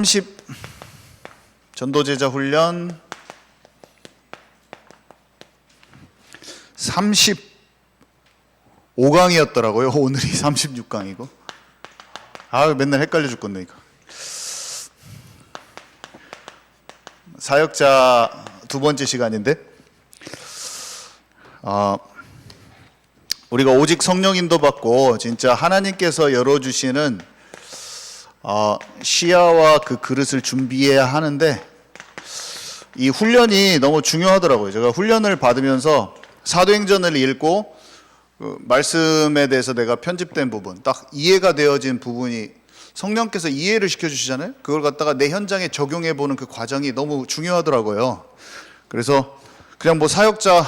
30 전도제자 훈련 35강이었더라고요. 오늘이 36강이고. 맨날 헷갈려 죽겠네 이거. 사역자 두 번째 시간인데, 우리가 오직 성령 인도 받고 진짜 하나님께서 열어주시는 시야와 그 그릇을 준비해야 하는데, 이 훈련이 너무 중요하더라고요. 제가 훈련을 받으면서 사도행전을 읽고 그 말씀에 대해서 내가 편집된 부분, 딱 이해가 되어진 부분이 성령께서 이해를 시켜주시잖아요. 그걸 갖다가 내 현장에 적용해보는 그 과정이 너무 중요하더라고요. 그래서 그냥 뭐 사역자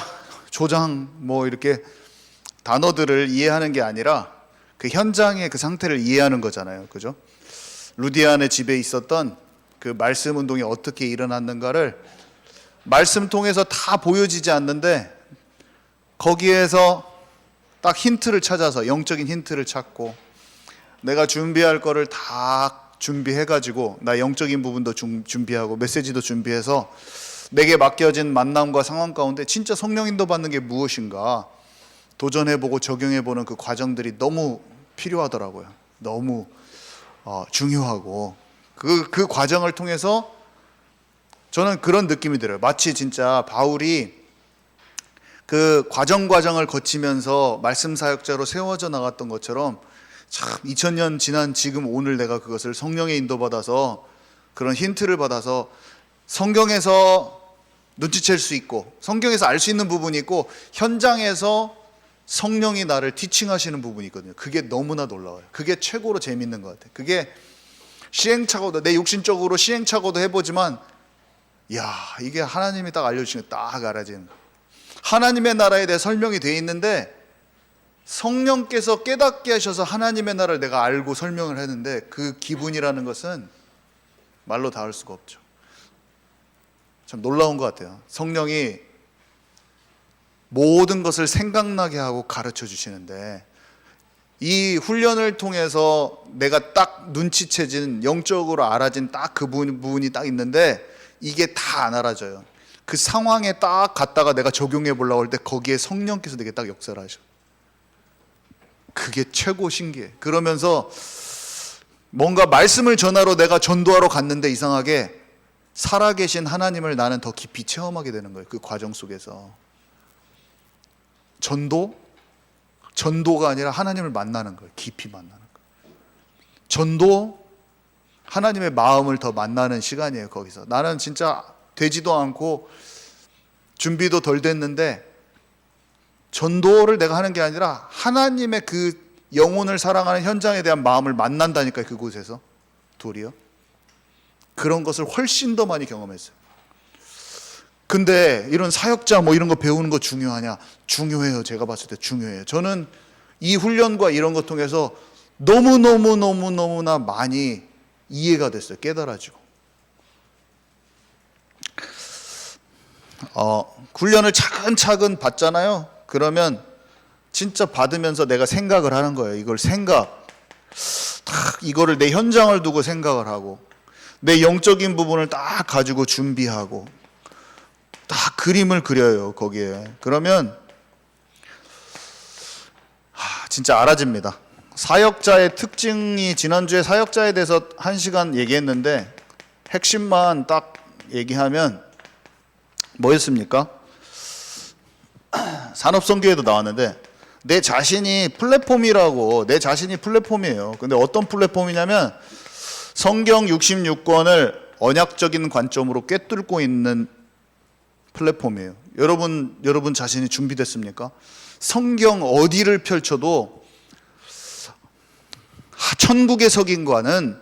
조장 뭐 이렇게 단어들을 이해하는 게 아니라 그 현장의 그 상태를 이해하는 거잖아요. 그죠? 루디안의 집에 있었던 그 말씀 운동이 어떻게 일어났는가를 말씀 통해서 다 보여지지 않는데, 거기에서 딱 힌트를 찾아서, 영적인 힌트를 찾고 내가 준비할 거를 다 준비해가지고, 나 영적인 부분도 준비하고 메시지도 준비해서 내게 맡겨진 만남과 상황 가운데 진짜 성령 인도 받는 게 무엇인가 도전해보고 적용해보는 그 과정들이 너무 필요하더라고요. 너무 중요하고 그 과정을 통해서 저는 그런 느낌이 들어요. 마치 진짜 바울이 그 과정을 거치면서 말씀 사역자로 세워져 나갔던 것처럼, 참 2000년 지난 지금 오늘 내가 그것을 성령의 인도받아서 그런 힌트를 받아서 성경에서 눈치챌 수 있고, 성경에서 알 수 있는 부분이 있고, 현장에서 성령이 나를 티칭하시는 부분이 있거든요. 그게 너무나 놀라워요. 그게 최고로 재밌는 것 같아요. 그게 시행착오도, 내 육신적으로 시행착오도 해보지만, 이게 하나님이 딱 알려주시는, 딱 알아지는 거. 하나님의 나라에 대해 설명이 되어 있는데 성령께서 깨닫게 하셔서 하나님의 나라를 내가 알고 설명을 했는데, 그 기분이라는 것은 말로 닿을 수가 없죠. 참 놀라운 것 같아요. 성령이 모든 것을 생각나게 하고 가르쳐 주시는데, 이 훈련을 통해서 내가 딱 눈치채진, 영적으로 알아진 딱 그 부분이 딱 있는데, 이게 다 안 알아져요. 그 상황에 딱 갔다가 내가 적용해 보려고 할 때 거기에 성령께서 되게 딱 역사를 하셔. 그게 최고 신기해. 그러면서 뭔가 말씀을 전하러 내가 전도하러 갔는데 이상하게 살아계신 하나님을 나는 더 깊이 체험하게 되는 거예요. 그 과정 속에서. 전도가 아니라 하나님을 만나는 거예요. 깊이 만나는 거예요. 전도, 하나님의 마음을 더 만나는 시간이에요. 거기서 나는 진짜 되지도 않고 준비도 덜 됐는데, 전도를 내가 하는 게 아니라 하나님의 그 영혼을 사랑하는 현장에 대한 마음을 만난다니까요. 그곳에서 도리어 그런 것을 훨씬 더 많이 경험했어요. 근데 이런 사역자 뭐 이런 거 배우는 거 중요하냐? 중요해요. 제가 봤을 때 중요해요. 저는 이 훈련과 이런 것 통해서 너무나 많이 이해가 됐어요. 깨달아지고. 훈련을 차근차근 받잖아요. 그러면 진짜 받으면서 내가 생각을 하는 거예요. 이거를 내 현장을 두고 생각을 하고, 내 영적인 부분을 딱 가지고 준비하고 딱 그림을 그려요. 거기에. 그러면 진짜 알아집니다. 사역자의 특징이, 지난주에 사역자에 대해서 1시간 얘기했는데 핵심만 딱 얘기하면 뭐였습니까? 산업선교에도 나왔는데, 내 자신이 플랫폼이라고. 내 자신이 플랫폼이에요. 근데 어떤 플랫폼이냐면 성경 66권을 언약적인 관점으로 꿰뚫고 있는 플랫폼이에요. 여러분 자신이 준비됐습니까? 성경 어디를 펼쳐도 천국의 석인과는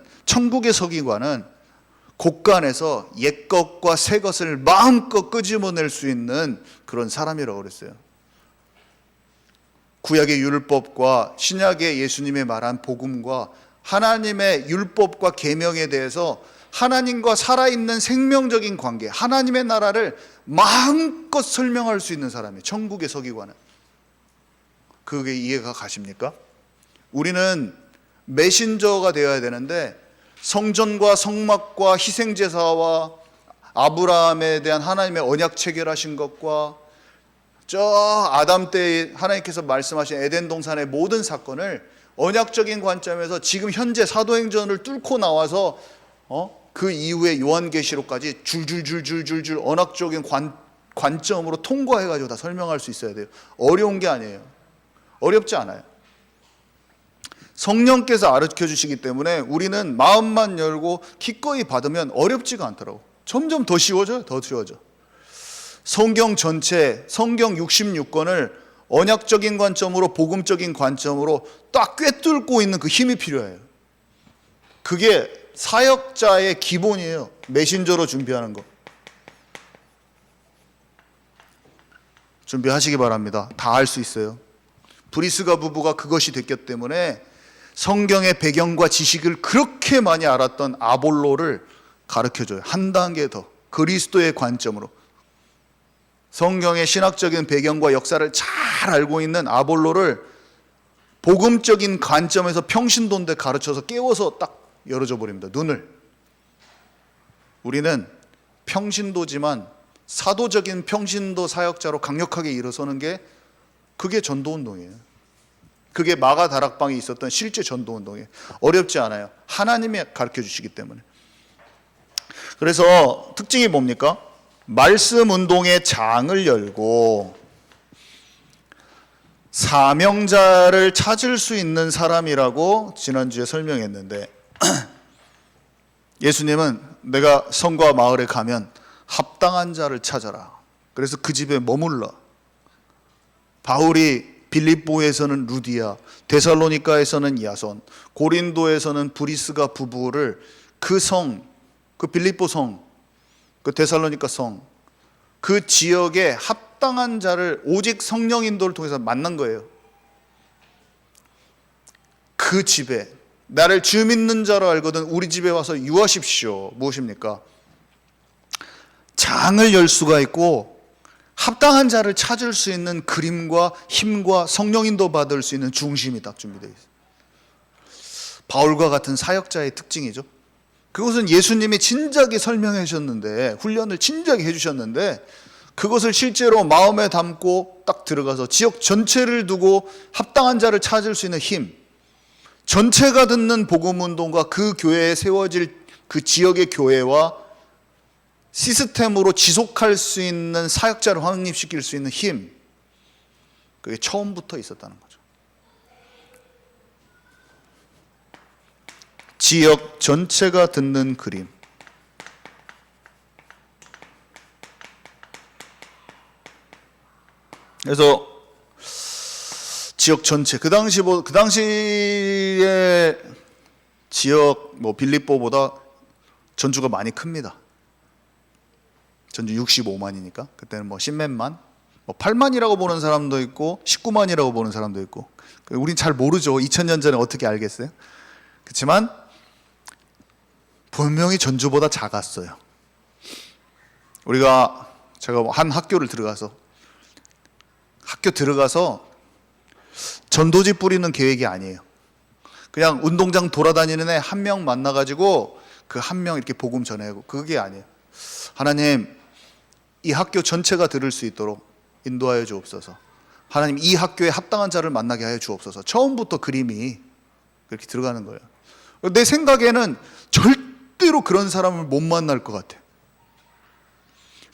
곳간에서 옛 것과 새 것을 마음껏 끄집어낼 수 있는 그런 사람이라고 그랬어요. 구약의 율법과 신약의 예수님의 말한 복음과 하나님의 율법과 계명에 대해서 하나님과 살아있는 생명적인 관계, 하나님의 나라를 마음껏 설명할 수 있는 사람이에요. 천국의 서기관은. 그게 이해가 가십니까? 우리는 메신저가 되어야 되는데 성전과 성막과 희생제사와 아브라함에 대한 하나님의 언약 체결하신 것과 저 아담 때 하나님께서 말씀하신 에덴 동산의 모든 사건을 언약적인 관점에서 지금 현재 사도행전을 뚫고 나와서 그 이후에 요한계시록까지 줄줄줄줄줄줄 언약적인 관점으로 통과해가지고 다 설명할 수 있어야 돼요. 어려운 게 아니에요. 어렵지 않아요. 성령께서 가르쳐 주시기 때문에 우리는 마음만 열고 기꺼이 받으면 어렵지가 않더라고. 점점 더 쉬워져요. 더 쉬워져. 성경 전체, 성경 66권을 언약적인 관점으로, 복음적인 관점으로 딱 꿰뚫고 있는 그 힘이 필요해요. 그게 사역자의 기본이에요. 메신저로 준비하는 거. 준비하시기 바랍니다. 다 할 수 있어요. 브리스가 부부가 그것이 됐기 때문에 성경의 배경과 지식을 그렇게 많이 알았던 아볼로를 가르쳐줘요. 한 단계 더 그리스도의 관점으로. 성경의 신학적인 배경과 역사를 잘 알고 있는 아볼로를 복음적인 관점에서 평신도인데 가르쳐서 깨워서 딱 열어줘 버립니다. 눈을. 우리는 평신도지만 사도적인 평신도 사역자로 강력하게 일어서는 게 그게 전도운동이에요. 그게 마가 다락방에 있었던 실제 전도운동이에요. 어렵지 않아요. 하나님이 가르쳐 주시기 때문에. 그래서 특징이 뭡니까? 말씀 운동의 장을 열고 사명자를 찾을 수 있는 사람이라고 지난주에 설명했는데 예수님은 내가 성과 마을에 가면 합당한 자를 찾아라. 그래서 그 집에 머물러. 바울이 빌립보에서는 루디아, 데살로니가에서는 야손, 고린도에서는 브리스가 부부를 그 성, 그 빌립보 성, 그 데살로니가 성, 그 지역에 합당한 자를 오직 성령 인도를 통해서 만난 거예요. 그 집에 나를 주 믿는 자로 알거든 우리 집에 와서 유하십시오. 무엇입니까? 장을 열 수가 있고 합당한 자를 찾을 수 있는 그림과 힘과 성령 인도 받을 수 있는 중심이 딱 준비되어 있어요. 바울과 같은 사역자의 특징이죠. 그것은 예수님이 진작에 설명해 주셨는데, 훈련을 진작에 해 주셨는데 그것을 실제로 마음에 담고 딱 들어가서 지역 전체를 두고 합당한 자를 찾을 수 있는 힘, 전체가 듣는 복음운동과 그 교회에 세워질 그 지역의 교회와 시스템으로 지속할 수 있는 사역자를 확립시킬 수 있는 힘, 그게 처음부터 있었다는 거죠. 지역 전체가 듣는 그림. 그래서 지역 전체, 그 당시에 지역 빌립보보다 전주가 많이 큽니다. 전주 65만이니까 그때는 10몇만, 8만이라고 보는 사람도 있고 19만이라고 보는 사람도 있고, 우린 잘 모르죠. 2000년 전에 어떻게 알겠어요? 그렇지만 분명히 전주보다 작았어요. 제가 한 학교를 들어가서 전도지 뿌리는 계획이 아니에요. 그냥 운동장 돌아다니는 애 한 명 만나가지고 그 한 명 이렇게 복음 전하고, 그게 아니에요. 하나님, 이 학교 전체가 들을 수 있도록 인도하여 주옵소서. 하나님, 이 학교에 합당한 자를 만나게 하여 주옵소서. 처음부터 그림이 그렇게 들어가는 거예요. 내 생각에는 절대로 그런 사람을 못 만날 것 같아요.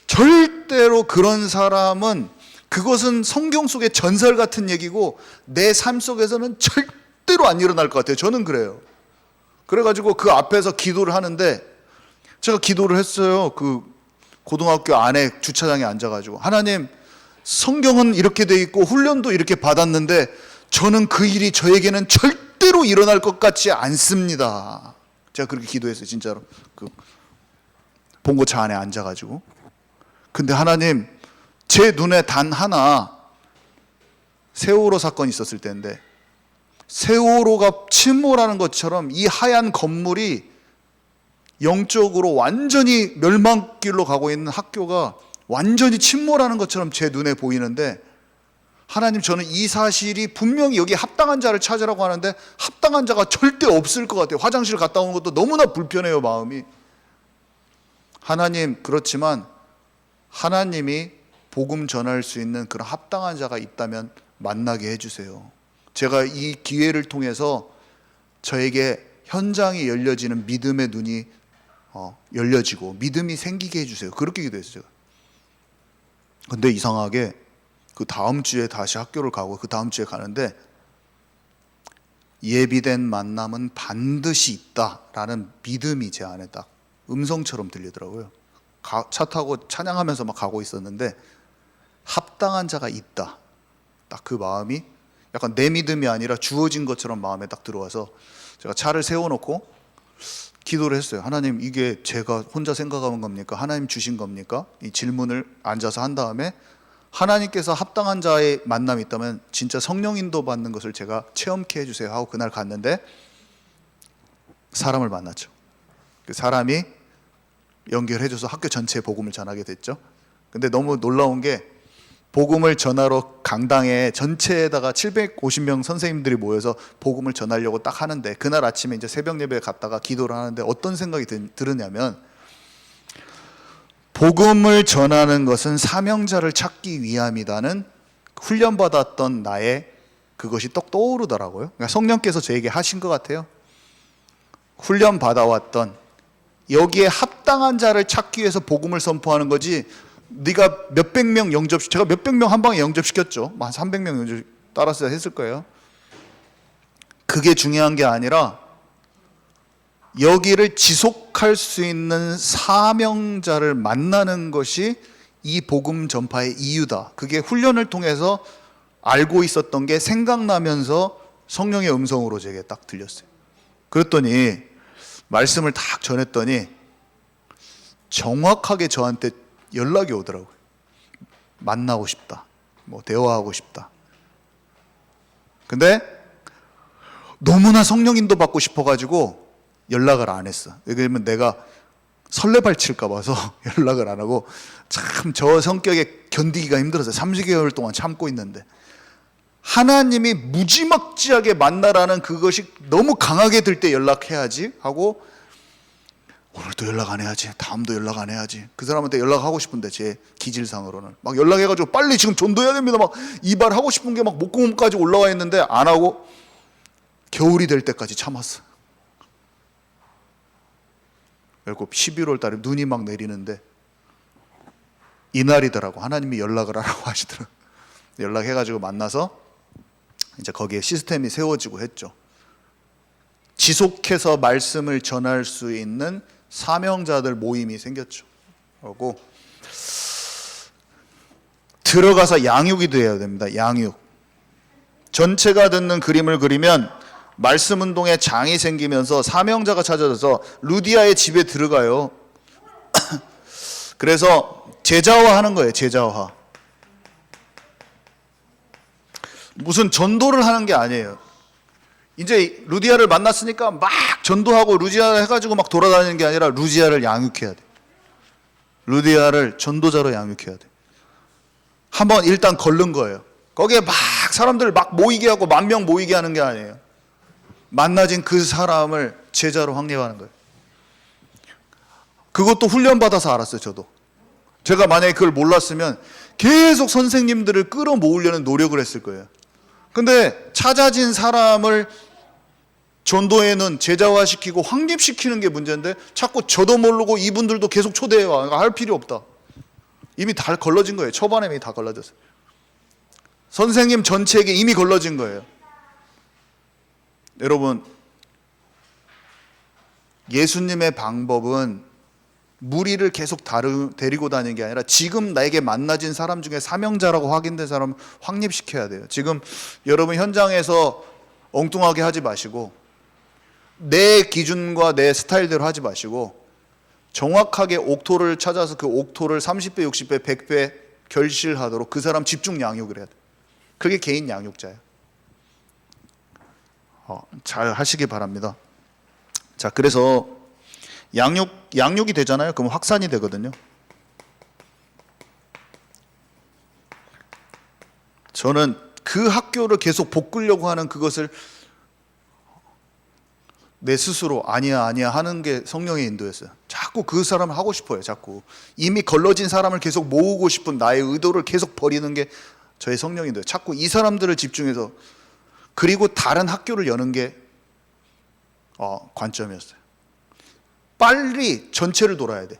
절대로 그런 사람은, 그것은 성경 속의 전설 같은 얘기고 내 삶 속에서는 절대로 안 일어날 것 같아요. 저는 그래요. 그래가지고 그 앞에서 기도를 하는데, 제가 기도를 했어요. 그 고등학교 안에 주차장에 앉아가지고, 하나님, 성경은 이렇게 돼 있고 훈련도 이렇게 받았는데 저는 그 일이 저에게는 절대로 일어날 것 같지 않습니다. 제가 그렇게 기도했어요. 진짜로. 그 봉고차 안에 앉아가지고. 근데 하나님, 제 눈에 단 하나 세월호 사건이 있었을 때인데, 세월호가 침몰하는 것처럼 이 하얀 건물이 영적으로 완전히 멸망길로 가고 있는 학교가 완전히 침몰하는 것처럼 제 눈에 보이는데, 하나님, 저는 이 사실이 분명히 여기 합당한 자를 찾으라고 하는데 합당한 자가 절대 없을 것 같아요. 화장실 갔다 오는 것도 너무나 불편해요, 마음이. 하나님, 그렇지만 하나님이 복음 전할 수 있는 그런 합당한 자가 있다면 만나게 해주세요. 제가 이 기회를 통해서 저에게 현장이 열려지는 믿음의 눈이 열려지고 믿음이 생기게 해주세요. 그렇게 기도했어요, 제가. 근데 이상하게 그 다음 주에 다시 학교를 가고 그 다음 주에 가는데 예비된 만남은 반드시 있다라는 믿음이 제 안에 딱 음성처럼 들리더라고요. 차 타고 찬양하면서 막 가고 있었는데 합당한 자가 있다. 딱 그 마음이 약간 내 믿음이 아니라 주어진 것처럼 마음에 딱 들어와서 제가 차를 세워놓고 기도를 했어요. 하나님, 이게 제가 혼자 생각하는 겁니까? 하나님 주신 겁니까? 이 질문을 앉아서 한 다음에 하나님께서 합당한 자의 만남이 있다면 진짜 성령 인도 받는 것을 제가 체험케 해주세요 하고 그날 갔는데 사람을 만났죠. 그 사람이 연결해줘서 학교 전체에 복음을 전하게 됐죠. 근데 너무 놀라운 게 복음을 전하러 강당에 전체에다가 750명 선생님들이 모여서 복음을 전하려고 딱 하는데 그날 아침에 이제 새벽 예배에 갔다가 기도를 하는데 어떤 생각이 들으냐면 복음을 전하는 것은 사명자를 찾기 위함이다는 훈련받았던 나의 그것이 떡 떠오르더라고요. 그러니까 성령께서 저에게 하신 것 같아요. 훈련받아왔던 여기에 합당한 자를 찾기 위해서 복음을 선포하는 거지 네가 몇백 명 제가 몇백 명 한 방에 영접시켰죠. 한 300명 영접 따라서 했을 거예요. 그게 중요한 게 아니라 여기를 지속할 수 있는 사명자를 만나는 것이 이 복음 전파의 이유다. 그게 훈련을 통해서 알고 있었던 게 생각나면서 성령의 음성으로 제게 딱 들렸어요. 그랬더니 말씀을 딱 전했더니 정확하게 저한테 연락이 오더라고요. 만나고 싶다. 대화하고 싶다. 근데 너무나 성령 인도 받고 싶어가지고 연락을 안 했어. 왜냐면 내가 설레발칠까 봐서 연락을 안 하고 참 저 성격에 견디기가 힘들었어요. 30개월 동안 참고 있는데 하나님이 무지막지하게 만나라는 그것이 너무 강하게 들 때 연락해야지 하고 오늘도 연락 안 해야지, 다음도 연락 안 해야지. 그 사람한테 연락하고 싶은데 제 기질상으로는 막 연락해가지고 빨리 지금 전도해야 됩니다. 막 이발하고 싶은 게 막 목구멍까지 올라와 있는데 안 하고 겨울이 될 때까지 참았어. 그리고 11월 달에 눈이 막 내리는데 이날이더라고. 하나님이 연락을 하라고 하시더라고. 연락해가지고 만나서 이제 거기에 시스템이 세워지고 했죠. 지속해서 말씀을 전할 수 있는 사명자들 모임이 생겼죠. 그리고 들어가서 양육이 돼야 됩니다. 양육. 전체가 듣는 그림을 그리면 말씀 운동에 장이 생기면서 사명자가 찾아져서 루디아의 집에 들어가요. 그래서 제자화하는 거예요. 제자화. 무슨 전도를 하는 게 아니에요. 이제 루디아를 만났으니까 막 전도하고 루디아를 해가지고 막 돌아다니는 게 아니라 루디아를 양육해야 돼. 루디아를 전도자로 양육해야 돼. 한번 일단 걸른 거예요. 거기에 막 사람들 막 모이게 하고 10,000명 모이게 하는 게 아니에요. 만나진 그 사람을 제자로 확립하는 거예요. 그것도 훈련받아서 알았어요. 저도. 제가 만약에 그걸 몰랐으면 계속 선생님들을 끌어모으려는 노력을 했을 거예요. 근데 찾아진 사람을 전도에는 제자화시키고 확립시키는 게 문제인데 자꾸 저도 모르고 이분들도 계속 초대해와. 할 필요 없다. 이미 다 걸러진 거예요. 초반에 이미 다 걸러졌어요. 선생님 전체에게 이미 걸러진 거예요. 여러분, 예수님의 방법은 무리를 계속 데리고 다니는 게 아니라 지금 나에게 만나진 사람 중에 사명자라고 확인된 사람을 확립시켜야 돼요. 지금 여러분 현장에서 엉뚱하게 하지 마시고 내 기준과 내 스타일대로 하지 마시고 정확하게 옥토를 찾아서 그 옥토를 30배, 60배, 100배 결실하도록 그 사람 집중 양육을 해야 돼요. 그게 개인 양육자예요. 잘 하시기 바랍니다. 자, 그래서 양육이 되잖아요. 그럼 확산이 되거든요. 저는 그 학교를 계속 복구려고 하는 그것을 내 스스로 아니야 하는 게 성령의 인도였어요. 자꾸 그 사람을 하고 싶어요. 자꾸 이미 걸러진 사람을 계속 모으고 싶은 나의 의도를 계속 버리는 게 저의 성령의 인도예요. 자꾸 이 사람들을 집중해서, 그리고 다른 학교를 여는 게 관점이었어요. 빨리 전체를 돌아야 돼.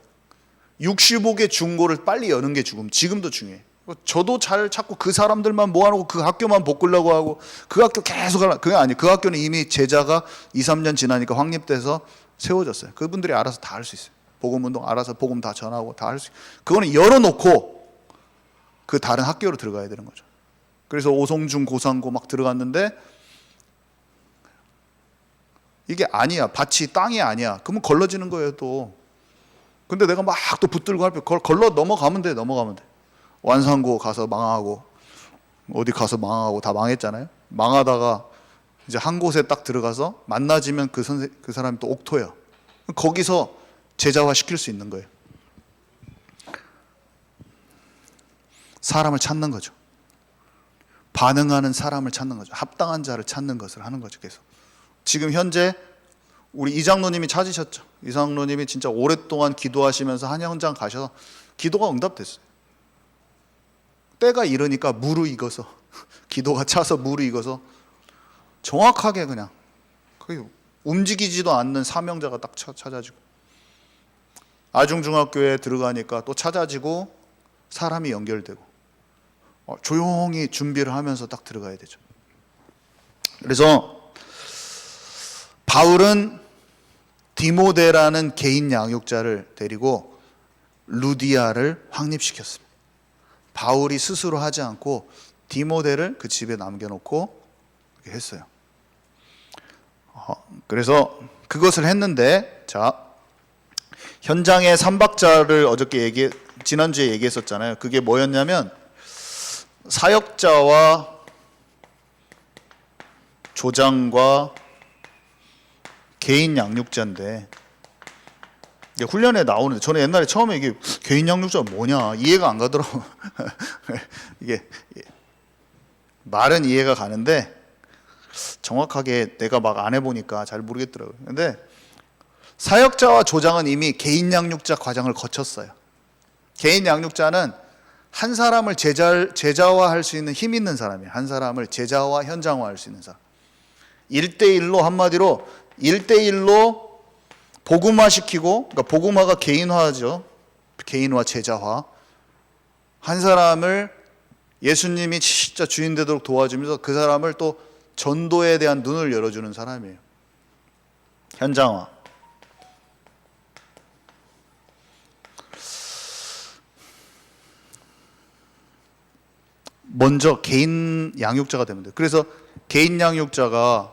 65개 중고를 빨리 여는 게 지금도 중요해. 저도 자꾸 그 사람들만 모아놓고 그 학교만 복구려고 하고 그 학교 계속 하라. 그게 아니에요. 그 학교는 이미 제자가 2, 3년 지나니까 확립돼서 세워졌어요. 그분들이 알아서 다 할 수 있어요. 복음운동 알아서 복음 다 전하고 다 할 수 있어요. 그거는 열어놓고 그 다른 학교로 들어가야 되는 거죠. 그래서 오송중 고상고 막 들어갔는데 이게 아니야. 밭이 땅이 아니야. 그러면 걸러지는 거예요 또. 근데 내가 막 또 붙들고 할 때 걸러 넘어가면 돼. 완산고 가서 망하고 어디 가서 망하고 다 망했잖아요. 망하다가 이제 한 곳에 딱 들어가서 만나지면 그 사람이 또 옥토예요. 거기서 제자화 시킬 수 있는 거예요. 사람을 찾는 거죠. 반응하는 사람을 찾는 거죠. 합당한 자를 찾는 것을 하는 거죠. 계속. 지금 현재 우리 이장로님이 찾으셨죠. 이장로님이 진짜 오랫동안 기도하시면서 한 현장 가셔서 기도가 응답됐어요. 때가 이르니까 무르익어서 기도가 차서 무르익어서 정확하게 그냥 움직이지도 않는 사명자가 딱 찾아지고, 아중중학교에 들어가니까 또 찾아지고 사람이 연결되고, 조용히 준비를 하면서 딱 들어가야 되죠. 그래서 바울은 디모데라는 개인 양육자를 데리고 루디아를 확립시켰습니다. 바울이 스스로 하지 않고 디모데를 그 집에 남겨놓고 그렇게 했어요. 그래서 그것을 했는데, 자, 현장의 삼박자를 지난주에 얘기했었잖아요. 그게 뭐였냐면 사역자와 조장과 개인 양육자인데, 훈련에 나오는데 저는 옛날에 처음에 이게 개인 양육자가 뭐냐 이해가 안 가더라고요. 이게 말은 이해가 가는데 정확하게 내가 막 안 해보니까 잘 모르겠더라고요. 근데 사역자와 조장은 이미 개인 양육자 과정을 거쳤어요. 개인 양육자는 한 사람을 제자화할 수 있는 힘 있는 사람이에요. 한 사람을 제자화, 현장화할 수 있는 사람. 1대1로, 한마디로 1대1로 복음화 시키고, 그러니까 복음화가 개인화죠. 개인화, 제자화. 한 사람을 예수님이 진짜 주인 되도록 도와주면서 그 사람을 또 전도에 대한 눈을 열어주는 사람이에요. 현장화. 먼저 개인 양육자가 되면 돼요. 그래서 개인 양육자가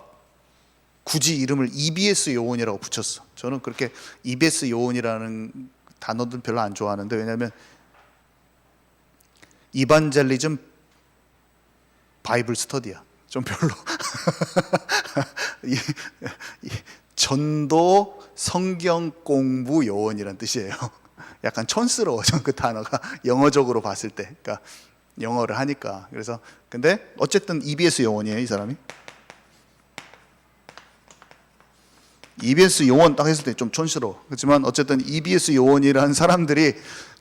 굳이 이름을 EBS 요원이라고 붙였어. 저는 그렇게 EBS 요원이라는 단어는 별로 안 좋아하는데, 왜냐하면 이반젤리즘 바이블 스터디야. 좀 별로. 전도 성경 공부 요원이란 뜻이에요. 약간 촌스러워, 전 그 단어가 영어적으로 봤을 때. 그러니까 영어를 하니까. 그래서 근데 어쨌든 EBS 요원이에요, 이 사람이. EBS 요원 딱 했을 때 좀 촌스러워. 그렇지만 어쨌든 EBS 요원이라는 사람들이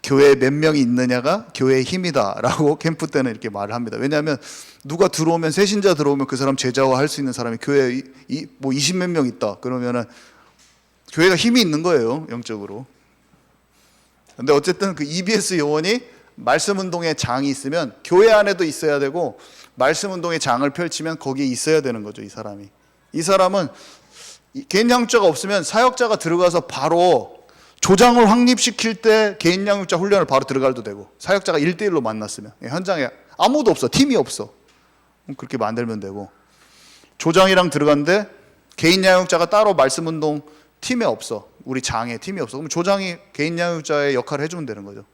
교회에 몇 명이 있느냐가 교회의 힘이다라고 캠프 때는 이렇게 말을 합니다. 왜냐하면 누가 들어오면, 새신자 들어오면 그 사람 제자화 할 수 있는 사람이 교회에 뭐 20몇 명 있다. 그러면은 교회가 힘이 있는 거예요, 영적으로. 근데 어쨌든 그 EBS 요원이 말씀 운동의 장이 있으면 교회 안에도 있어야 되고, 말씀 운동의 장을 펼치면 거기에 있어야 되는 거죠, 이 사람이. 이 사람은 개인 양육자가 없으면 사역자가 들어가서 바로 조장을 확립시킬 때 개인 양육자 훈련을 바로 들어가도 되고, 사역자가 1대1로 만났으면 현장에 아무도 없어, 팀이 없어, 그렇게 만들면 되고, 조장이랑 들어갔는데 개인 양육자가 따로 말씀 운동 팀에 없어, 우리 장에 팀이 없어, 그럼 조장이 개인 양육자의 역할을 해주면 되는 거죠.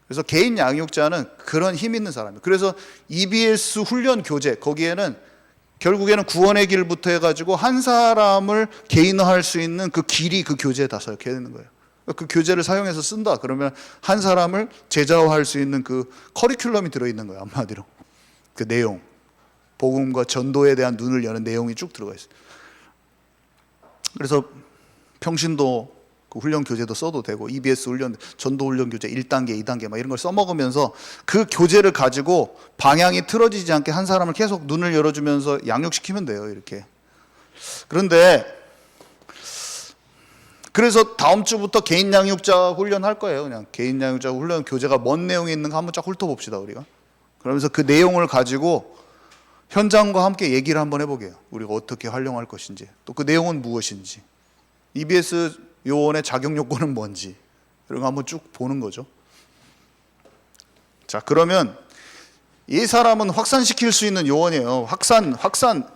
그래서 개인 양육자는 그런 힘 있는 사람이에요. 그래서 EBS 훈련 교재, 거기에는 결국에는 구원의 길부터 해가지고 한 사람을 개인화할 수 있는 그 길이 그 교재에 다 써있게 되는 거예요. 그 교재를 사용해서 쓴다 그러면 한 사람을 제자화할 수 있는 그 커리큘럼이 들어있는 거예요, 한마디로. 그 내용, 복음과 전도에 대한 눈을 여는 내용이 쭉 들어가 있어요. 그래서 평신도 그 훈련 교재도 써도 되고, EBS 훈련, 전도 훈련 교재 1단계, 2단계 막 이런 걸 써먹으면서 그 교재를 가지고 방향이 틀어지지 않게 한 사람을 계속 눈을 열어주면서 양육시키면 돼요, 이렇게. 그런데 그래서 다음 주부터 개인 양육자 훈련할 거예요. 그냥 개인 양육자 훈련 교재가 뭔 내용이 있는가 한번 쫙 훑어봅시다, 우리가. 그러면서 그 내용을 가지고 현장과 함께 얘기를 한번 해보게요. 우리가 어떻게 활용할 것인지, 또 그 내용은 무엇인지, EBS 요원의 자격 요건은 뭔지, 이런 거 한번 쭉 보는 거죠. 자, 그러면 이 사람은 확산시킬 수 있는 요원이에요. 확산.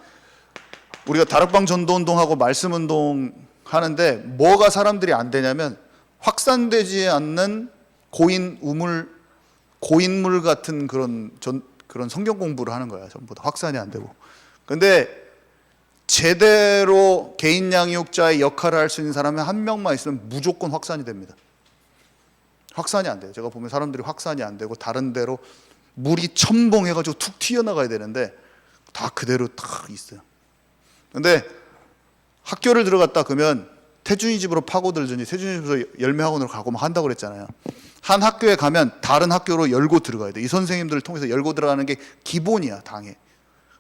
우리가 다락방 전도운동하고 말씀운동 하는데 뭐가 사람들이 안 되냐면 확산되지 않는 고인물 같은 그런 성경 공부를 하는 거야. 전부 다 확산이 안 되고. 근데 제대로 개인 양육자의 역할을 할 수 있는 사람이 한 명만 있으면 무조건 확산이 됩니다. 확산이 안 돼요. 제가 보면 사람들이 확산이 안 되고 다른 데로 물이 첨벙해가지고 툭 튀어나가야 되는데 다 그대로 딱 있어요. 근데 학교를 들어갔다 그러면 태준이 집으로 파고들든지 태준이 집에서 열매학원으로 가고 막 한다고 그랬잖아요. 한 학교에 가면 다른 학교로 열고 들어가야 돼. 이 선생님들을 통해서 열고 들어가는 게 기본이야, 당에.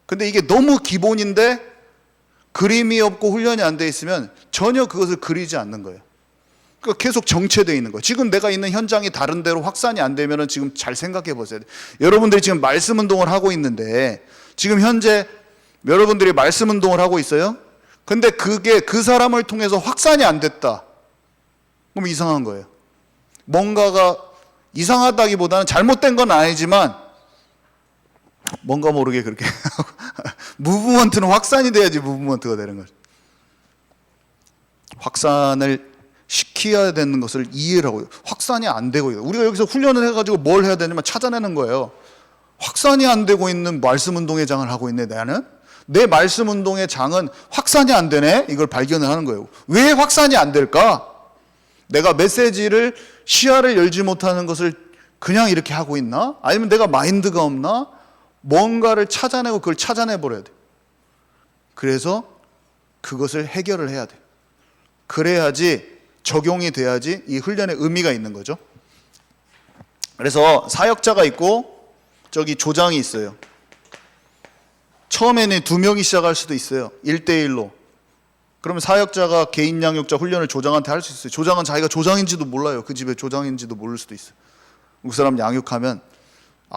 근데 이게 너무 기본인데 그림이 없고 훈련이 안 돼 있으면 전혀 그것을 그리지 않는 거예요. 그러니까 계속 정체되어 있는 거예요. 지금 내가 있는 현장이 다른 데로 확산이 안 되면 지금 잘 생각해 보세요. 여러분들이 지금 말씀 운동을 하고 있는데 지금 현재 여러분들이 말씀 운동을 하고 있어요. 근데 그게 그 사람을 통해서 확산이 안 됐다. 그럼 이상한 거예요. 뭔가가 이상하다기보다는 잘못된 건 아니지만 뭔가 모르게 그렇게 무브먼트는 확산이 돼야지 무브먼트가 되는 거죠. 확산을 시켜야 되는 것을 이해를 하고요. 확산이 안 되고 있어요. 우리가 여기서 훈련을 해가지고 뭘 해야 되냐면 찾아내는 거예요. 확산이 안 되고 있는 말씀 운동의 장을 하고 있네. 나는 내 말씀 운동의 장은 확산이 안 되네. 이걸 발견을 하는 거예요. 왜 확산이 안 될까? 내가 메시지를 시야를 열지 못하는 것을 그냥 이렇게 하고 있나? 아니면 내가 마인드가 없나? 뭔가를 찾아내고 그걸 찾아내버려야 돼. 그래서 그것을 해결을 해야 돼. 그래야지 적용이 돼야지 이 훈련의 의미가 있는 거죠. 그래서 사역자가 있고 저기 조장이 있어요. 처음에는 2명이 시작할 수도 있어요. 1대1로. 그러면 사역자가 개인 양육자 훈련을 조장한테 할 수 있어요. 조장은 자기가 조장인지도 몰라요. 그 집에 조장인지도 모를 수도 있어요. 그 사람 양육하면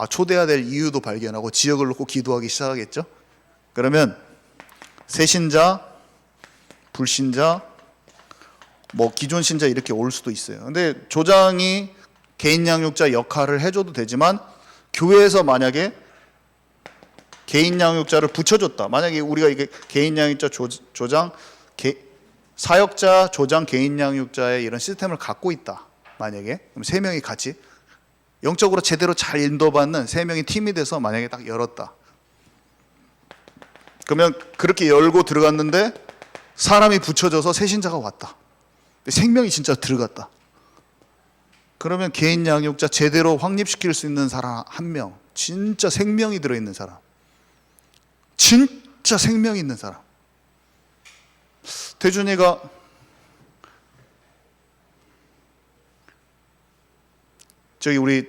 초대해야 될 이유도 발견하고 지역을 놓고 기도하기 시작하겠죠. 그러면 새신자, 불신자, 뭐 기존 신자 이렇게 올 수도 있어요. 근데 조장이 개인 양육자 역할을 해줘도 되지만 교회에서 만약에 개인 양육자를 붙여줬다. 만약에 우리가 이게 개인 양육자 조장, 사역자, 조장, 개인 양육자의 이런 시스템을 갖고 있다. 만약에 그럼 3명이 같이 영적으로 제대로 잘 인도받는 3명이 팀이 돼서 만약에 딱 열었다. 그러면 그렇게 열고 들어갔는데 사람이 붙여져서 새신자가 왔다. 생명이 진짜 들어갔다. 그러면 개인 양육자 제대로 확립시킬 수 있는 사람 1명, 진짜 생명이 들어있는 사람, 진짜 생명이 있는 사람. 태준이가 저기 우리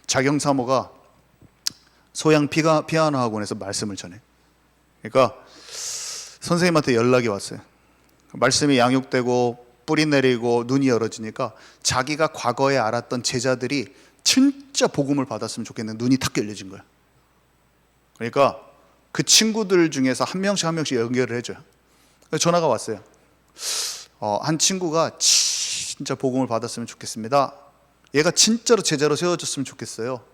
자경사모가 소양 피아노 학원에서 말씀을 전해. 그러니까 선생님한테 연락이 왔어요. 말씀이 양육되고 뿌리 내리고 눈이 열어지니까 자기가 과거에 알았던 제자들이 진짜 복음을 받았으면 좋겠는데 눈이 탁 열려진 거야. 그러니까 그 친구들 중에서 한 명씩 연결을 해줘요. 전화가 왔어요. 한 친구가 진짜 복음을 받았으면 좋겠습니다. 얘가 진짜로 제자로 세워졌으면 좋겠어요.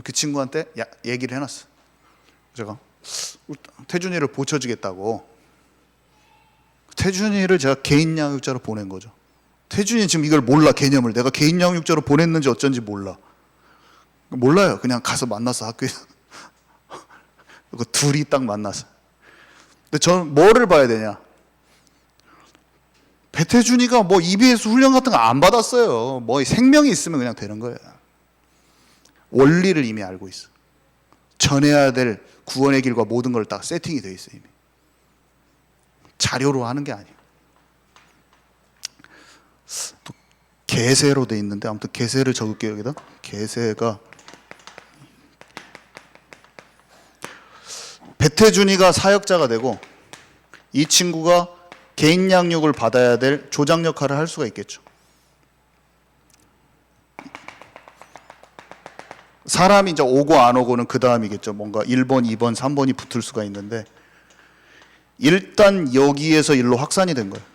그 친구한테 얘기를 해놨어. 제가 태준이를 보쳐주겠다고. 태준이를 제가 개인 양육자로 보낸 거죠. 태준이 지금 이걸 몰라, 개념을. 내가 개인 양육자로 보냈는지 어쩐지 몰라요. 그냥 가서 만났어, 학교에서. 둘이 딱 만났어. 근데 저는 뭐를 봐야 되냐? 배태준이가 뭐 EBS 훈련 같은 거 안 받았어요. 뭐 생명이 있으면 그냥 되는 거예요. 원리를 이미 알고 있어. 전해야 될 구원의 길과 모든 걸 다 세팅이 되어 있어요. 이미. 자료로 하는 게 아니에요. 또 계세로 돼 있는데, 아무튼 계세를 적을게요. 여기다. 계세가 배태준이가 사역자가 되고 이 친구가 개인 양육을 받아야 될 조장 역할을 할 수가 있겠죠. 사람이 이제 오고 안 오고는 그 다음이겠죠. 뭔가 1번, 2번, 3번이 붙을 수가 있는데 일단 여기에서 일로 확산이 된 거예요.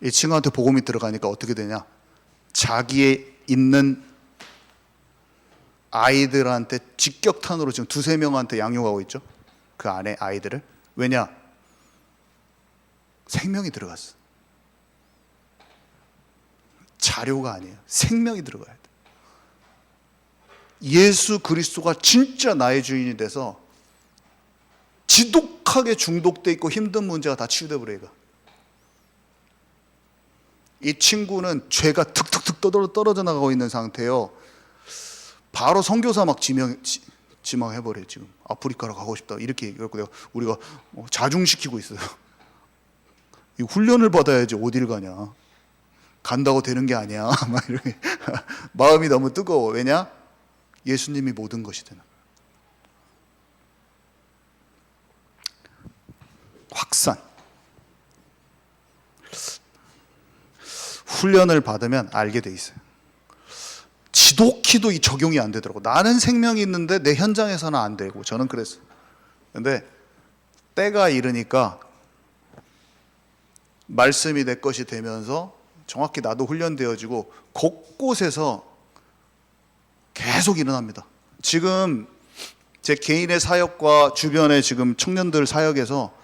이 친구한테 복음이 들어가니까 어떻게 되냐? 자기의 있는 아이들한테 직격탄으로 지금 2-3명한테 양육하고 있죠. 그 안에 아이들을. 왜냐? 생명이 들어갔어. 자료가 아니에요. 생명이 들어가야 돼. 예수 그리스도가 진짜 나의 주인이 돼서 지독하게 중독돼 있고 힘든 문제가 다 치유돼 버려요. 이 친구는 죄가 툭툭툭 떨어져 나가고 있는 상태예요. 바로 선교사 막 지망해버려요. 지금 아프리카로 가고 싶다 이렇게 얘기했고, 우리가 자중시키고 있어요. 이 훈련을 받아야지 어딜 가냐. 간다고 되는 게 아니야. 막 이렇게 마음이 너무 뜨거워. 왜냐? 예수님이 모든 것이 되는 거예요. 확산. 훈련을 받으면 알게 돼 있어요. 지독히도 이 적용이 안 되더라고. 나는 생명이 있는데 내 현장에서는 안 되고. 저는 그랬어요. 근데 때가 이르니까 말씀이 내 것이 되면서 정확히 나도 훈련되어지고 곳곳에서 계속 일어납니다. 지금 제 개인의 사역과 주변의 지금 청년들 사역에서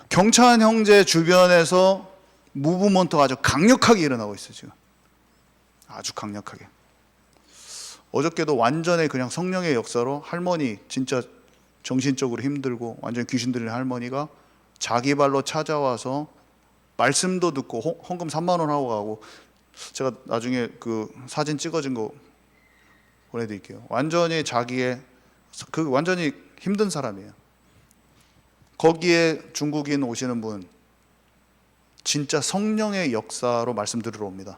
경찬 형제 주변에서 무브먼트가 아주 강력하게 일어나고 있어요. 지금 아주 강력하게. 어저께도 완전히 그냥 성령의 역사로 할머니, 진짜 정신적으로 힘들고 완전 귀신 들린 할머니가 자기 발로 찾아와서 말씀도 듣고 헌금 3만 원 하고 가고, 제가 나중에 그 사진 찍어준 거 보내드릴게요. 완전히 자기의 완전히 힘든 사람이에요. 거기에 중국인 오시는 분 진짜 성령의 역사로 말씀 들으러 옵니다.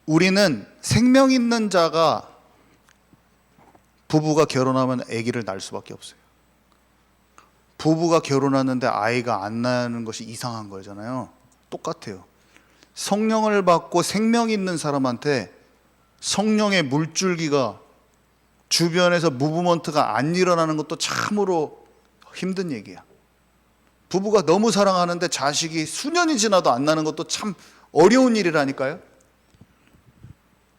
우리는 생명 있는 자가 부부가 결혼하면 아기를 낳을 수밖에 없어요. 부부가 결혼하는데 아이가 안 나는 것이 이상한 거잖아요. 똑같아요. 성령을 받고 생명 있는 사람한테 성령의 물줄기가 주변에서 무브먼트가 안 일어나는 것도 참으로 힘든 얘기야. 부부가 너무 사랑하는데 자식이 수년이 지나도 안 나는 것도 참 어려운 일이라니까요.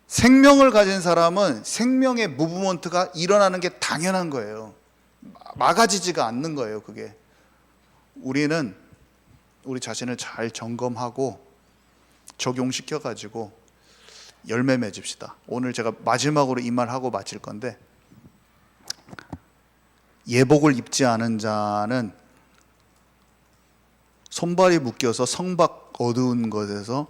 생명을 가진 사람은 생명의 무브먼트가 일어나는 게 당연한 거예요. 막아지지가 않는 거예요. 그게. 우리는 우리 자신을 잘 점검하고 적용시켜 가지고 열매 맺읍시다. 오늘 제가 마지막으로 이 말 하고 마칠 건데, 예복을 입지 않은 자는 손발이 묶여서 성박 어두운 것에서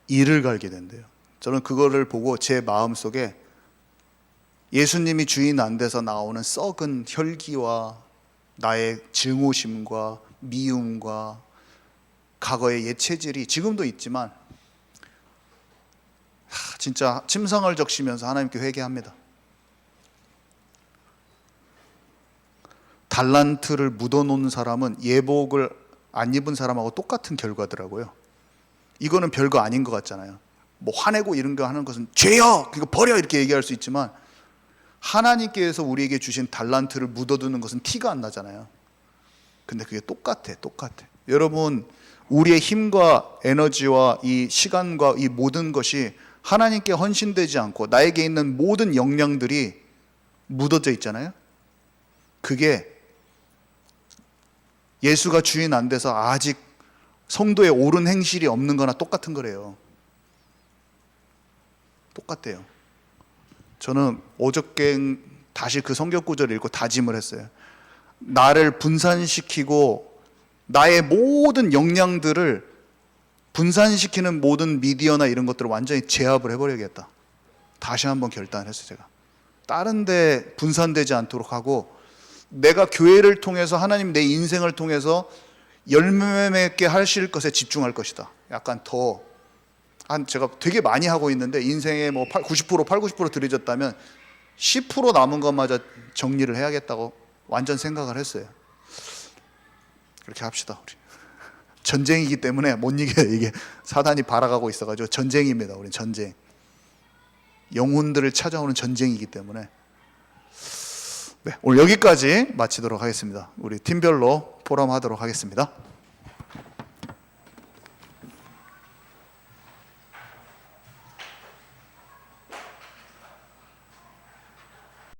이를 갈게 된대요. 저는 그거를 보고 제 마음속에 예수님이 주인 안 돼서 나오는 썩은 혈기와 나의 증오심과 미움과 과거의 옛 체질이 지금도 있지만 진짜 침상을 적시면서 하나님께 회개합니다. 달란트를 묻어놓은 사람은 예복을 안 입은 사람하고 똑같은 결과더라고요. 이거는 별거 아닌 것 같잖아요. 뭐 화내고 이런 거 하는 것은 죄여! 이거 버려! 이렇게 얘기할 수 있지만 하나님께서 우리에게 주신 달란트를 묻어두는 것은 티가 안 나잖아요. 근데 그게 똑같아. 여러분, 우리의 힘과 에너지와 이 시간과 이 모든 것이 하나님께 헌신되지 않고 나에게 있는 모든 역량들이 묻어져 있잖아요. 그게 예수가 주인 안 돼서 아직 성도의 옳은 행실이 없는 거나 똑같은 거래요. 똑같대요. 저는 어저께 다시 그 성경 구절을 읽고 다짐을 했어요. 나를 분산시키고 나의 모든 역량들을 분산시키는 모든 미디어나 이런 것들을 완전히 제압을 해버려야겠다. 다시 한번 결단을 했어요. 제가 다른 데 분산되지 않도록 하고, 내가 교회를 통해서 하나님 내 인생을 통해서 열매 맺게 하실 것에 집중할 것이다. 약간 더 제가 되게 많이 하고 있는데 인생의 뭐 90%, 90% 들여졌다면 10% 남은 것마저 정리를 해야겠다고 완전 생각을 했어요. 그렇게 합시다. 우리 전쟁이기 때문에 못 이겨요. 이게 사단이 발아가고 있어가지고 전쟁입니다. 우리 전쟁. 영혼들을 찾아오는 전쟁이기 때문에. 네, 오늘 여기까지 마치도록 하겠습니다. 우리 팀별로 포럼하도록 하겠습니다.